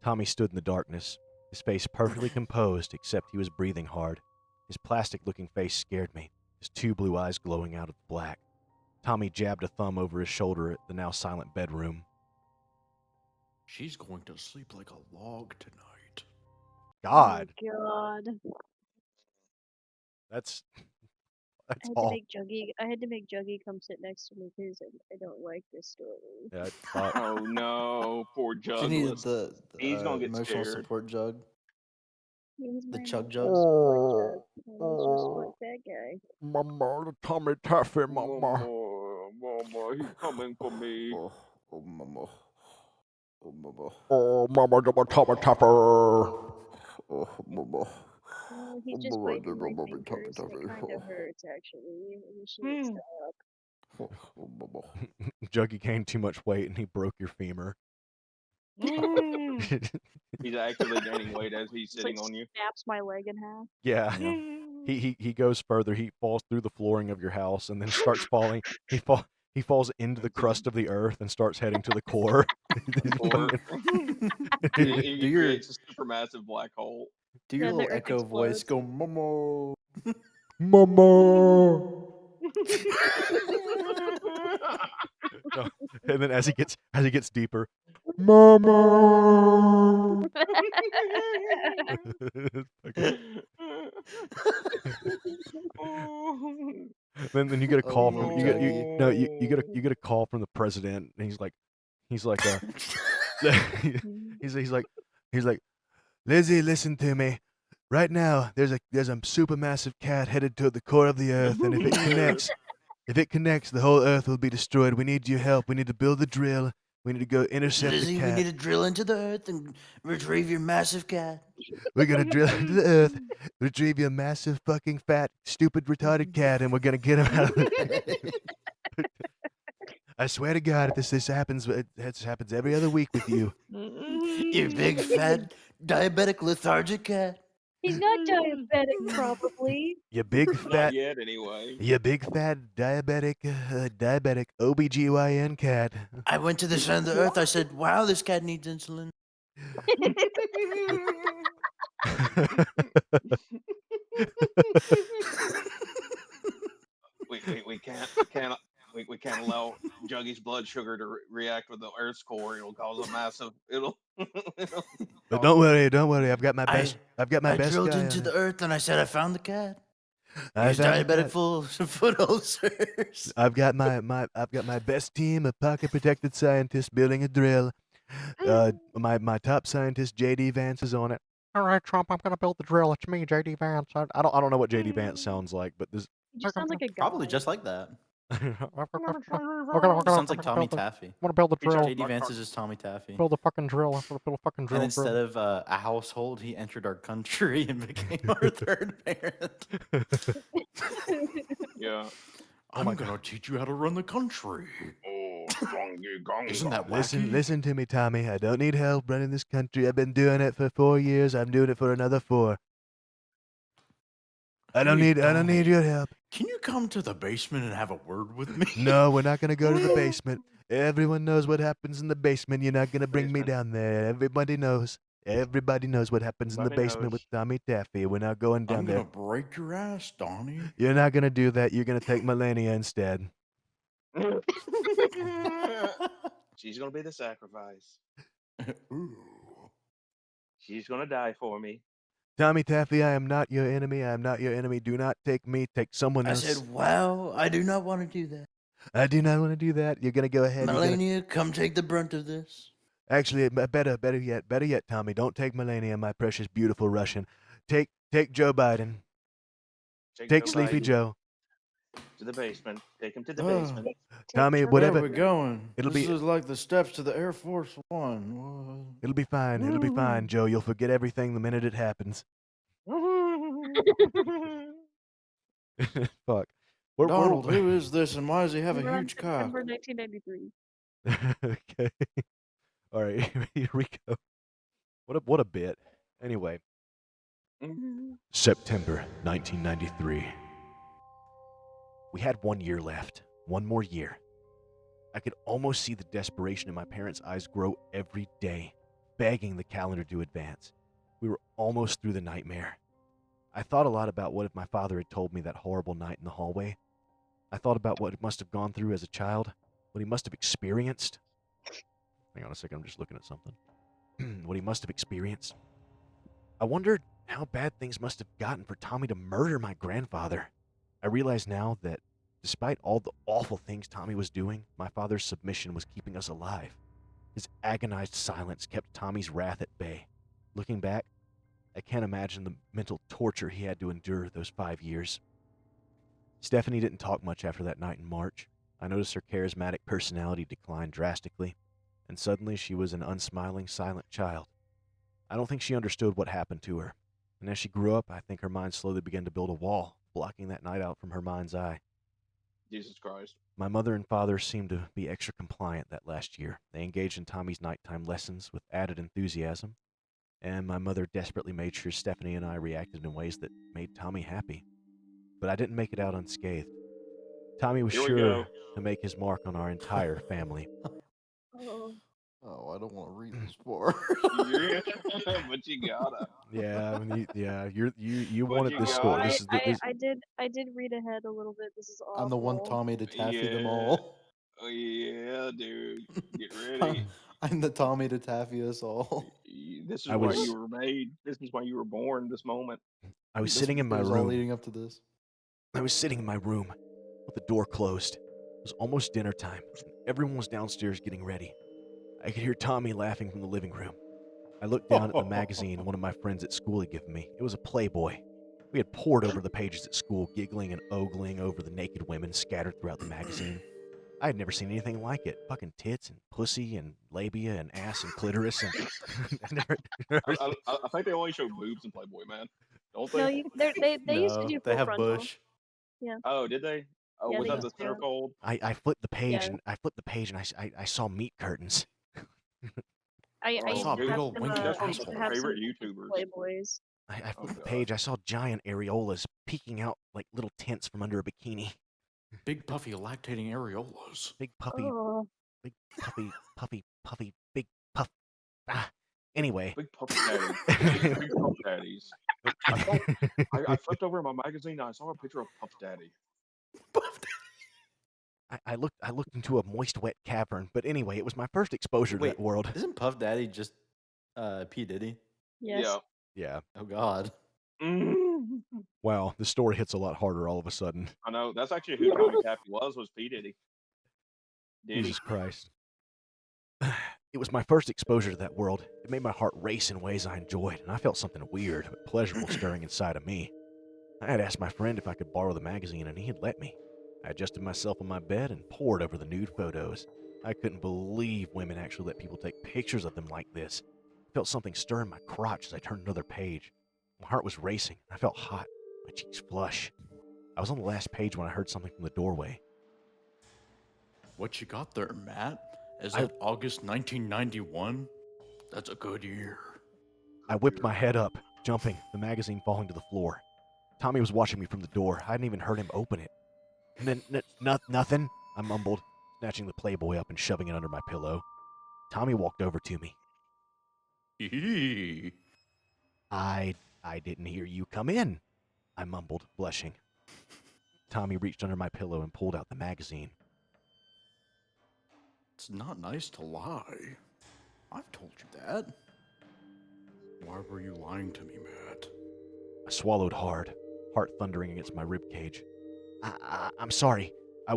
Tommy stood in the darkness, his face perfectly composed, except he was breathing hard. His plastic-looking face scared me, his 2 blue eyes glowing out of the black. Tommy jabbed a thumb over his shoulder at the now silent bedroom. She's going to sleep like a log tonight. God, Oh God. that's I had to all. make Juggy come sit next to me because I don't like this story. Yeah, fuck. Oh no, poor She Jug. needed the He's gonna get emotional scared. support jug. He's The my chug emotional jug. support jug. My emotional support that guy. Mama, the Tommy Taffy, Mama, he's coming for me. Oh, mama. Oh, mama. Oh, Mama, the Tommy Taffy. Oh, mama. Oh, he's Oh, just mama, biting my mama, Tommy fingers and it Taffy. kind of hurts actually. You should stop. Oh, mama. Juggy gained too much weight and he broke your femur. He's actively gaining weight as he's Just like sitting on you. snaps my leg in half. Yeah. Yeah. He goes further. He falls through the flooring of your house and then starts falling. He falls into the crust of the earth and starts heading to the core. Or Do he your creates a supermassive black hole. Do Yeah, your the little earth echo voice explodes. go, Momo? Mama. No. And then as he gets deeper, Mama. Then you get a call Oh, from no, you get you Juggy. no you get a call from the president, and he's like he's he's like Lizzie, listen to me. Right now, there's a supermassive cat headed toward the core of the earth, and if it connects, the whole earth will be destroyed. We need your help. We need to build the drill. We need to go intercept Lizzie, the we cat. need to drill into the earth and retrieve your massive cat. We're gonna drill into the earth, retrieve your massive fucking fat, stupid, retarded cat, and we're gonna get him out of the. I swear to God, if this happens, this happens every other week with you. Your big, fat, diabetic, lethargic cat. He's not diabetic, probably. You big Not fat, yet, anyway. you big fat diabetic OBGYN cat. I went to the center of the earth. I said, wow, this cat needs insulin. we can't allow Juggy's blood sugar to react with the Earth's core. It'll cause a massive. It'll. But don't worry. I've got my I- best. I've got my I best drilled guy into on the it. earth and I said, I found the cat. I He's found the diabetic cat. full foot ulcers. I've got my best team of pocket protected scientists building a drill. My top scientist JD Vance is on it. All right, Trump, I'm gonna build the drill. It's me, JD Vance. I don't know what JD Vance sounds like, but this. He just sounds like a guy. Probably just like that. we're gonna Sounds like Tommy Taffy. I'm gonna build the drill. JD Vance is just Tommy Taffy. Build the fucking drill. I'm gonna build a fucking drill. And instead of a household, he entered our country and became our third parent. Yeah. I'm going to teach you how to run the country. Oh, gongy, gongy. Isn't that wacky? Listen to me, Tommy. I don't need help running this country. I've been doing it for 4 years. I'm doing it for another 4. I don't Hey, need your help. Can you come to the basement and have a word with me? No, we're not gonna go to the basement. Everyone knows what happens in the basement. You're not gonna bring me down there. Everybody knows. Everybody knows what happens in the Everybody basement knows. with Tommy Taffy. We're not going down I'm there. going to break your ass, Donnie. You're not gonna do that. You're gonna take Melania instead. She's gonna be the sacrifice. Ooh. She's gonna die for me. Tommy Taffy, I am not your enemy. I am not your enemy. Do not take me. Take someone I else. said, wow, I do not want to do that. I do not want to do that. You're gonna go ahead. Melania, come take the brunt of this. Actually, better yet, Tommy. Don't take Melania, my precious, beautiful Russian. Take Joe Biden. Take Joe Sleepy Biden Joe. to the basement. Take him to the Oh. basement. Tommy, Take whatever. Where are we going? It'll this be- is like the steps to the Air Force One. It'll be fine. It'll be fine, Joe. You'll forget everything the minute it happens. Fuck. Donald, who is this and why does he have a Around huge cock? September 1993. Okay. All right. Here we go. What a bit. Anyway. September 1993. We had 1 year left. 1 more year. I could almost see the desperation in my parents' eyes grow every day, begging the calendar to advance. We were almost through the nightmare. I thought a lot about what if my father had told me that horrible night in the hallway. I thought about what he must have gone through as a child, what he must have experienced. Hang on a second, I'm just looking at something. What he must have experienced. I wondered how bad things must have gotten for Tommy to murder my grandfather. I realize now that despite all the awful things Tommy was doing, my father's submission was keeping us alive. His agonized silence kept Tommy's wrath at bay. Looking back, I can't imagine the mental torture he had to endure those 5 years. Stephanie didn't talk much after that night in March. I noticed her charismatic personality decline drastically, and suddenly she was an unsmiling, silent child. I don't think she understood what happened to her, and as she grew up, I think her mind slowly began to build a wall, blocking that night out from her mind's eye. Jesus Christ. My mother and father seemed to be extra compliant that last year. They engaged in Tommy's nighttime lessons with added enthusiasm, and my mother desperately made sure Stephanie and I reacted in ways that made Tommy happy. But I didn't make it out unscathed. Tommy was Here we sure go. to make his mark on our entire family. Oh, Oh, I don't want to read this part. Yeah, but you gotta. Yeah, I mean, you But wanted you this got story. it. This is the this, I did read ahead a little bit. This is I'm the one awful. Tommy to taffy them Yeah. all. Oh yeah, dude. Get I'm, ready. I'm the Tommy to taffy us all. This is I why was you were made. This is why you were born. This moment. I was This- sitting in my it was all room. leading up to this. I was sitting in my room with the door closed. It was almost dinner time. And everyone was downstairs getting ready. I could hear Tommy laughing from the living room. I looked down at the magazine one of my friends at school had given me. It was a Playboy. We had pored over the pages at school, giggling and ogling over the naked women scattered throughout the magazine. I had never seen anything like it. Fucking tits and pussy and labia and ass and clitoris and I never I think they only show boobs in Playboy, man. Don't No, they? they used to No, do they full have frontal. Bush. Oh, did they? Oh, Yeah, was they that the used to. centerfold? I flipped the page Yeah. and I saw meat curtains. I Oh, used saw a to big have old some, winky That's I one of used my to have some favorite YouTubers. Playboys. I Oh, flipped the God. page. I saw giant areolas peeking out like little tents from under a bikini. Big puffy lactating areolas. Big puffy, Oh, big puffy, big puff. Ah. Anyway. Big puff daddies. Big puff daddies. I flipped over in my magazine and I saw a picture of Puff Daddy. I looked into a moist, wet cavern. But anyway, it was my first exposure to Wait, that world. Isn't Puff Daddy just P. Diddy? yes. Yeah. Oh, God. Yeah. Mm. Wow, the story hits a lot harder all of a sudden. I know. That's actually who Tommy Taffy was P. Diddy. Diddy. Jesus Christ. It was my first exposure to that world. It made my heart race in ways I enjoyed, and I felt something weird but pleasurable stirring inside of me. I had asked my friend if I could borrow the magazine, and he had let me. I adjusted myself on my bed and pored over the nude photos. I couldn't believe women actually let people take pictures of them like this. I felt something stir in my crotch as I turned another page. My heart was racing. I felt hot. My cheeks flush. I was on the last page when I heard something from the doorway. What you got there, Matt? Is I- it August 1991? That's a good year. I whipped my head up, jumping, the magazine falling to the floor. Tommy was watching me from the door. I hadn't even heard him open it. Nothing, I mumbled, snatching the Playboy up and shoving it under my pillow. Tommy walked over to me. Hee. I didn't hear you come in, I mumbled, blushing. Tommy reached under my pillow and pulled out the magazine. It's not nice to lie. I've told you that. Why were you lying to me, Matt? I swallowed hard, heart thundering against my rib cage. I'm sorry. I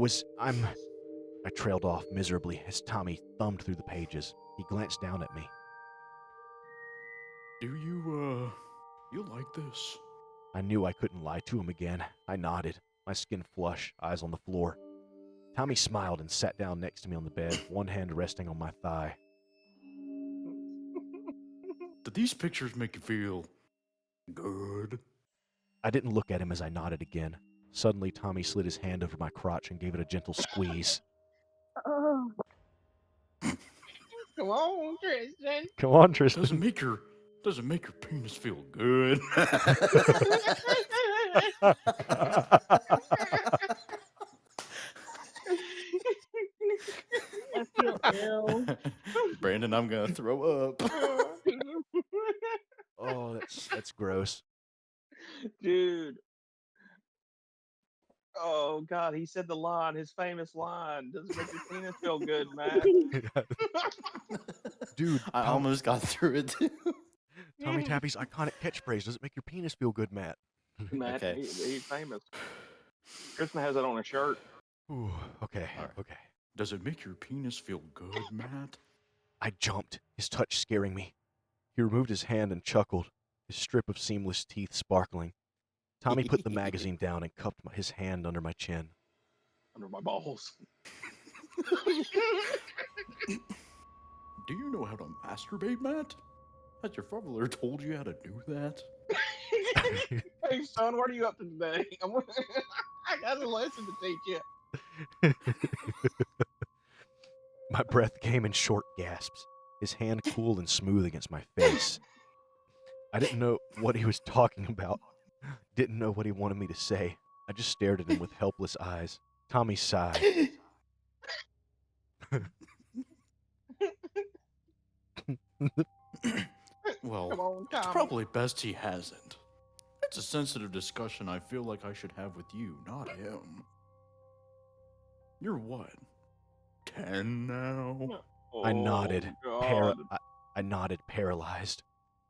trailed off miserably as Tommy thumbed through the pages. He glanced down at me. Do you like this? I knew I couldn't lie to him again. I nodded, my skin flush, eyes on the floor. Tommy smiled and sat down next to me on the bed, one hand resting on my thigh. Did these pictures make you feel good? I didn't look at him as I nodded again. Suddenly, Tommy slid his hand over my crotch and gave it a gentle squeeze. Oh, Come on, Tristan. Come on, Tristan. Doesn't make your penis feel good. I feel ill. Brandon, I'm gonna throw up. Oh, that's gross. Dude. Oh God, he said the line, his famous line. Doesn't make your penis feel good, man. Dude, I almost got through it too. Tommy Taffy's iconic catchphrase, does it make your penis feel good, Matt? Matt, Okay. he's famous. Kristen has that on her shirt. Ooh, okay, All right. okay. Does it make your penis feel good, Matt? I jumped, his touch scaring me. He removed his hand and chuckled, his strip of seamless teeth sparkling. Tommy put the magazine down and cupped his hand under my chin. Under my balls. Do you know how to masturbate, Matt? Has your father told you how to do that? Hey son, what are you up to today? I got a lesson to teach you. My breath came in short gasps, his hand cool and smooth against my face. I didn't know what he was talking about, didn't know what he wanted me to say. I just stared at him with helpless eyes. Tommy sighed. Well, Come on, it's Tommy. probably best he hasn't. It's a sensitive discussion I feel like I should have with you, not him. You're what? 10 now? I nodded, Oh, God. I nodded, paralyzed.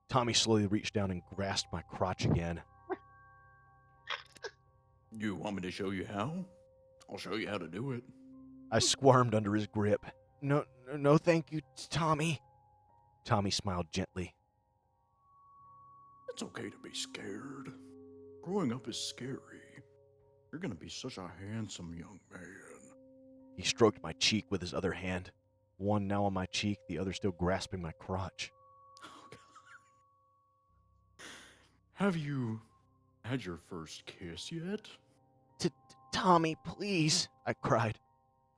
Tommy slowly reached down and grasped my crotch again. You want me to show you how? I'll show you how to do it. I squirmed under his grip. No, thank you, Tommy. Tommy smiled gently. It's okay to be scared. Growing up is scary. You're gonna be such a handsome young man. He stroked my cheek with his other hand, one now on my cheek, the other still grasping my crotch. Have you had your first kiss yet? Tommy, please, I cried,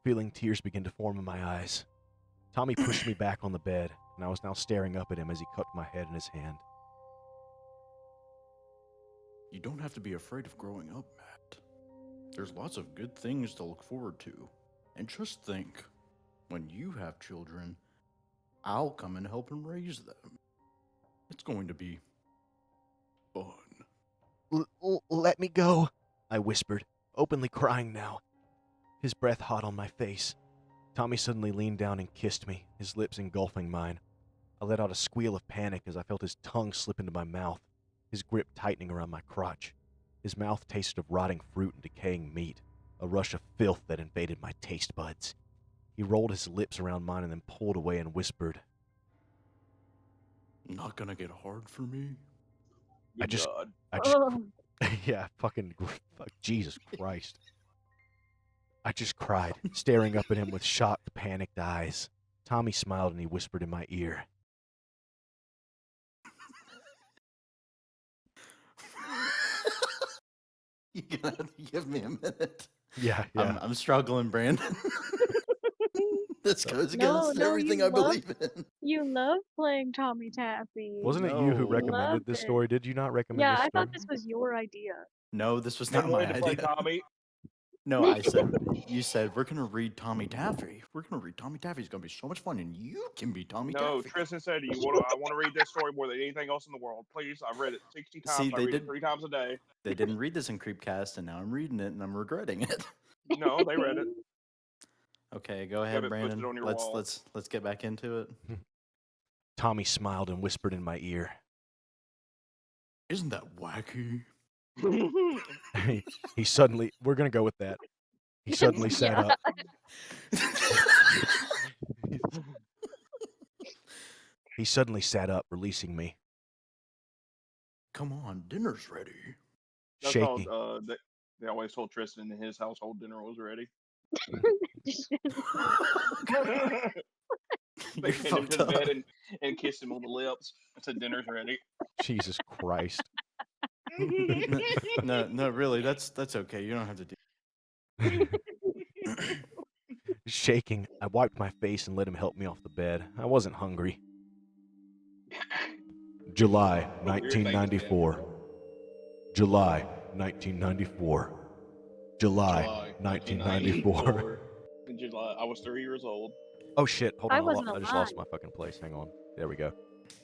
feeling tears begin to form in my eyes. Tommy pushed me back on the bed, and I was now staring up at him as he cupped my head in his hand. You don't have to be afraid of growing up, Matt. There's lots of good things to look forward to. And just think, when you have children, I'll come and help and raise them. It's going to be fun. Let me go, I whispered, openly crying now, his breath hot on my face. Tommy suddenly leaned down and kissed me, his lips engulfing mine. I let out a squeal of panic as I felt his tongue slip into my mouth, his grip tightening around my crotch. His mouth tasted of rotting fruit and decaying meat, a rush of filth that invaded my taste buds. He rolled his lips around mine and then pulled away and whispered, Not gonna get hard for me? Good just- God. Oh, yeah, fuck, Jesus Christ. I just cried, staring up at him with shocked, panicked eyes. Tommy smiled and he whispered in my ear, You're gonna have to give me a minute. Yeah. I'm struggling, Brandon. This goes against no, everything you I love- believe in. you love playing Tommy Taffy. Wasn't it you who No. recommended Loved this it. story? Did you not recommend Yeah, this I story? thought this was your idea. No, this was They not my wanted to play idea. Tommy. No, I said, you said, we're going to read Tommy Taffy. We're going to read Tommy Taffy. It's going to be so much fun, and you can be Tommy No, Taffy. Tristan said, I want to read this story more than anything else in the world. Please, I've read it 60 times. See, I they read did- it 3 times a day. They didn't read this in Creepcast, and now I'm reading it, and I'm regretting it. No, they read it. Okay, go have ahead, it posted Brandon. on your Let's wall. let's get back into it. Tommy smiled and whispered in my ear. Isn't that wacky? He suddenly, we're going to go with that. He suddenly sat up. He suddenly sat up, releasing me, Come on, dinner's ready. That's shaking. how they always told Tristan that his household dinner was ready. They You're pinned him fucked to the up. bed and kissed him on the lips and said, dinner's ready. Jesus Christ. No, really, that's okay. You don't have to do. Shaking, I wiped my face and let him help me off the bed. I wasn't hungry. July 1994. July 1994. July 1994. In July, I was 3 years old. Oh shit, hold I on. wasn't I just lost alive. my fucking place. Hang on. There we go.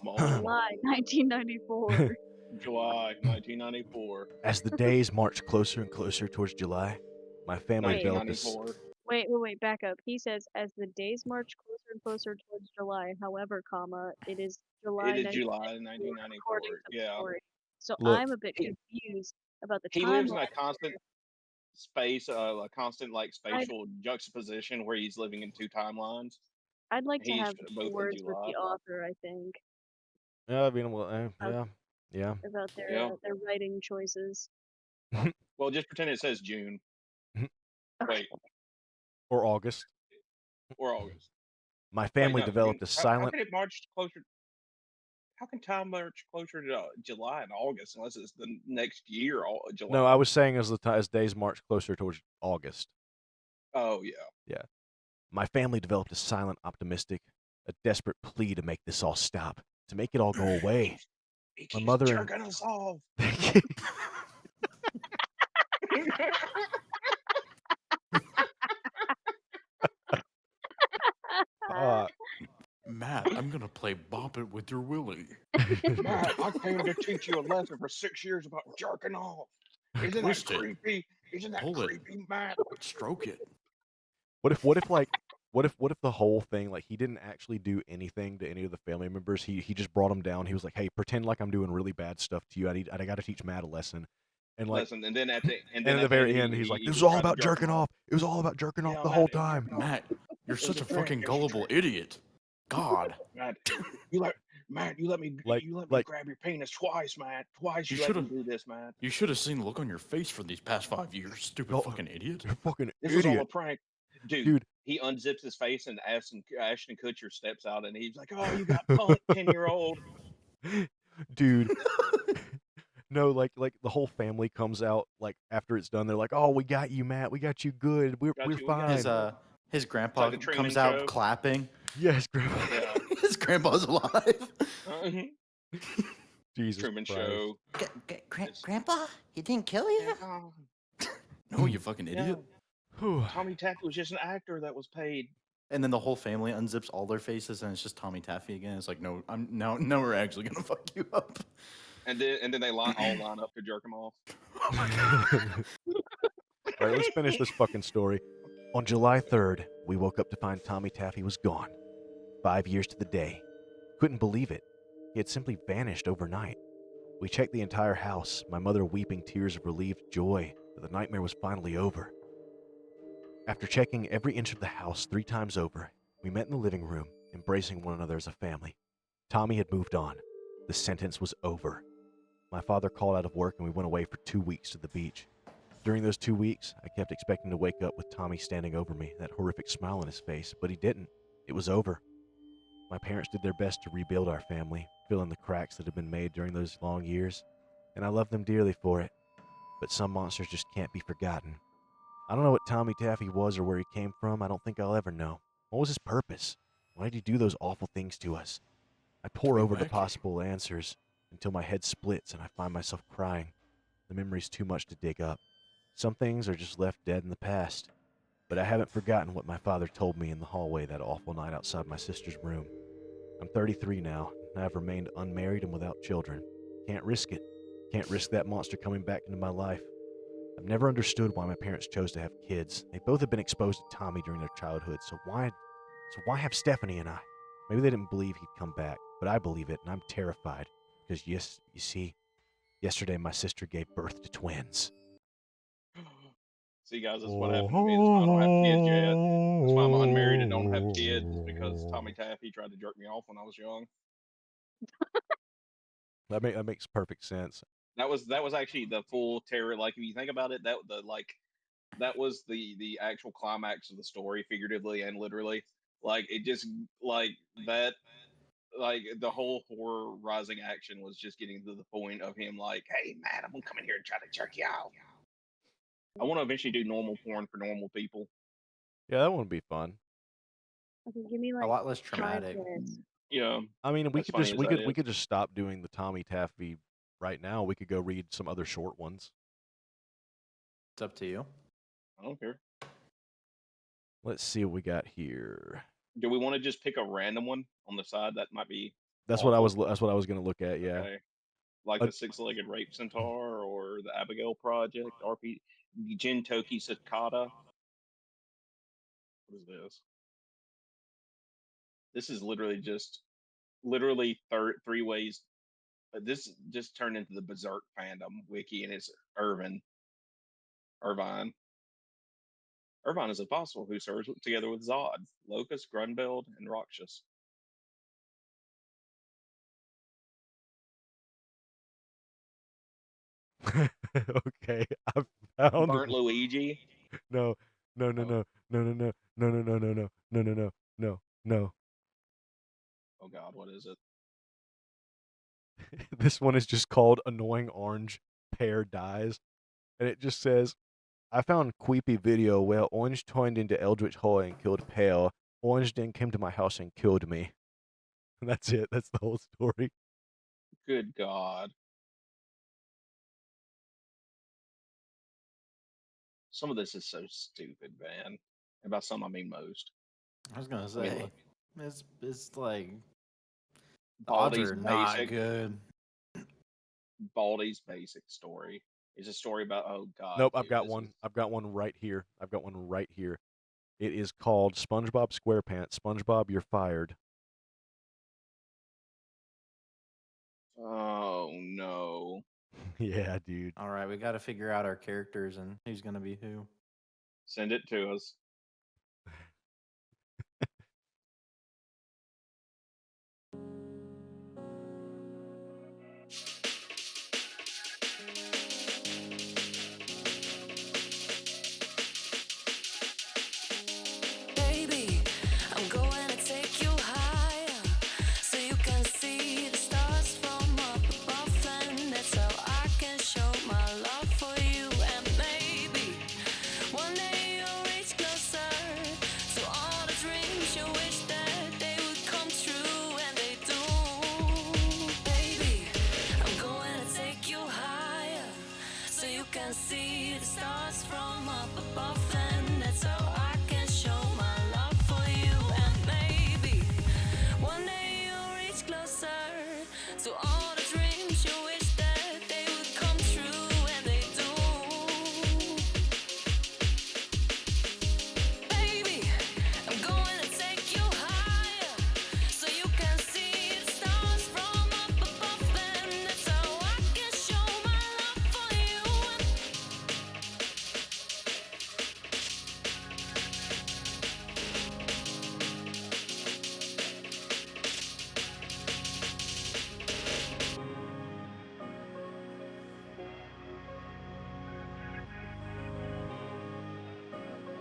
I'm old. July 1994. July 1994. As the days marched closer and closer towards July, my family developed this. 1994. Wait, back up. He says, as the days march closer and closer towards July, however, it is July It is 1994, July according 1994. to the Yeah. story. So Look, I'm a bit confused about the He lives in timeline. a constant space, a constant like spatial juxtaposition where he's living in 2 timelines. I'd like to he's have both in words with July. the author, I think, I mean, well, yeah. about their Yeah. their writing choices. Well, just pretend it says June. Wait, Or August. or August. My Wait, family no, developed a How silent. can it march closer? How can time march closer to July and August unless it's the next year, July? No, I was saying as days marched closer towards August. Oh yeah. My family developed a silent, optimistic, a desperate plea to make this all stop, to make it all go away. He My keeps mother and- jerking us off. Uh, Matt, I'm gonna play Bop Stop it with your willy. Matt, I came to teach you a lesson for 6 years about jerking off. Isn't that Twist it. creepy? Isn't that Pull it. creepy, Matt? Stroke it. What if the whole thing, like, he didn't actually do anything to any of the family members? He just brought them down. He was like, "Hey, pretend like I'm doing really bad stuff to you. I got to teach Matt a lesson." And like, Listen, and then at the and at the very end, he's like, "This was all about jerking off. It was all about jerking off Yeah, the Matt, whole it's time." jerking off. Matt, you're It's such a trick, fucking it's gullible trick. idiot. God. Matt, Matt, you let me Like- grab your penis twice, Matt. Twice You you let me should've- do this, Matt. You should have seen the look on your face for these past 5 years, stupid Oh. fucking idiot. You're fucking This was all a idiot, prank. Dude, dude. he unzips his face and Ashton Kutcher steps out and he's like, "Oh, you got punked, 10-year-old." Dude. No, like the whole family comes out like after it's done. They're like, "Oh, we got you, Matt. We got you good. We're Got you, we got fine." you. His grandpa the Truman comes out Show. clapping. Yes, Grandpa. Yeah. His grandpa's alive. Jesus Truman Christ. Show. Grandpa, he didn't kill you? No, you fucking idiot. Whew. Tommy Taffy was just an actor that was paid. And then the whole family unzips all their faces, and it's just Tommy Taffy again. It's like, no, no, we're actually gonna fuck you up. And then they all line up to jerk him off. All right, let's finish this fucking story. On July 3rd, we woke up to find Tommy Taffy was gone. 5 years to the day. Couldn't believe it. He had simply vanished overnight. We checked the entire house, my mother weeping tears of relieved joy that the nightmare was finally over. After checking every inch of the house 3 times over, we met in the living room, embracing one another as a family. Tommy had moved on. The sentence was over. My father called out of work and we went away for 2 weeks to the beach. During those 2 weeks, I kept expecting to wake up with Tommy standing over me, that horrific smile on his face, but he didn't. It was over. My parents did their best to rebuild our family, fill in the cracks that had been made during those long years, and I love them dearly for it. But some monsters just can't be forgotten. I don't know what Tommy Taffy was or where he came from. I don't think I'll ever know. What was his purpose? Why did he do those awful things to us? I pore over the wacky. possible answers until my head splits and I find myself crying. The memory's too much to dig up. Some things are just left dead in the past. But I haven't forgotten what my father told me in the hallway that awful night outside my sister's room. I'm 33 now, and I've remained unmarried and without children. Can't risk it. Can't risk that monster coming back into my life. I've never understood why my parents chose to have kids. They both have been exposed to Tommy during their childhood, so why have Stephanie and I? Maybe they didn't believe he'd come back, but I believe it, and I'm terrified. Because yes, you see, yesterday my sister gave birth to twins. See, guys, that's what happened to me. That's why I don't have kids yet. That's why I'm unmarried and don't have kids. Is because Tommy Taffy tried to jerk me off when I was young. That makes perfect sense. That was actually the full terror. Like, if you think about it, that was the actual climax of the story, figuratively and literally. Like, it just like that. Like, the whole horror rising action was just getting to the point of him like, "Hey, Matt, I'm gonna come in here and try to jerk you out." I want to eventually do normal porn for normal people. Yeah, that would be fun. Okay, give me A like lot less 5 traumatic. minutes. Yeah, I mean, we As could funny just as we that could we is. could just stop doing the Tommy Taffy right now. We could go read some other short ones. It's up to you. I don't care. Let's see what we got here. Do we want to just pick a random one on the side? That might be That's what I was going to look at. Yeah. okay. Like Uh, the six-legged rape centaur or the Abigail Project, RP, Jintoki Cicada. What is this? This is literally three ways. This just turned into the Berserk fandom wiki, and it's Irvine. Irvine is a fossil who serves together with Zod, Locust, Grunbeld, and Roxas. Okay, I found Burnt Luigi. no, no, no, no, no, no, no, no, no, no, no, no, no, no, no, no, no. Oh God, what is it? This one is just called Annoying Orange Pear Dies, and it just says, I found creepy video where Orange turned into Eldritch Horror and killed Pear. Orange then came to my house and killed me. And that's it. That's the whole story. Good God. Some of this is so stupid, man. And by some, I mean most. I was gonna I mean, say, look. it's like The odds Baldy's are not basic. good. Baldy's basic story is a story about Nope, I've dude, got this one. is I've got one right here. I've got one right here. It is called SpongeBob SquarePants. SpongeBob, you're fired. oh no. Yeah, dude. All right, we got to figure out our characters and who's going to be who. Send it to us.